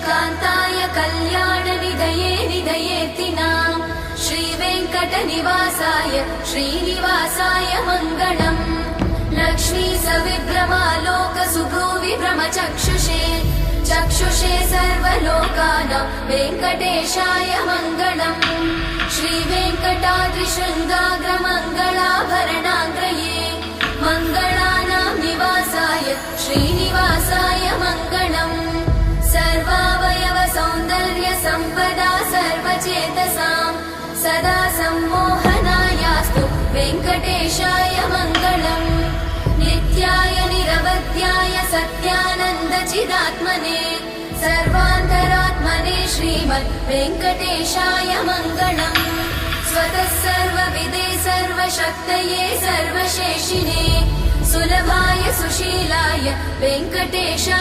कान्ताय कल्याणनिधये निधयेतिनाम् श्रीवेङ्कटनिवासाय श्रीनिवासाय मङ्गलम् लक्ष्मी सविभ्रमालोकसुभ्रूविभ्रमचक्षुषे चक्षुषे सर्वलोकानां वेङ्कटेशाय मङ्गलम् श्रीवेङ्कटाद्रिशृङ्गाग्रमङ्गलाभरणाग्रये मङ्गलानां निवासाय श्रीनिवासाय मङ्गलम् सर्वावयव सौन्दर्य सम्पदा सर्वचेतसां सदा सम्मोहनायास्तु वेङ्कटेशाय मङ्गलम् नित्याय निरवध्याय सत्यानन्दचिदात्मने सर्वान्तरात्मने श्रीमद् वेङ्कटेशाय मङ्गलम् स्वतः सर्वविदे सर्वशक्तये सर्वशेषिणे सुलभाय सुशीलाय वेङ्कटेशाय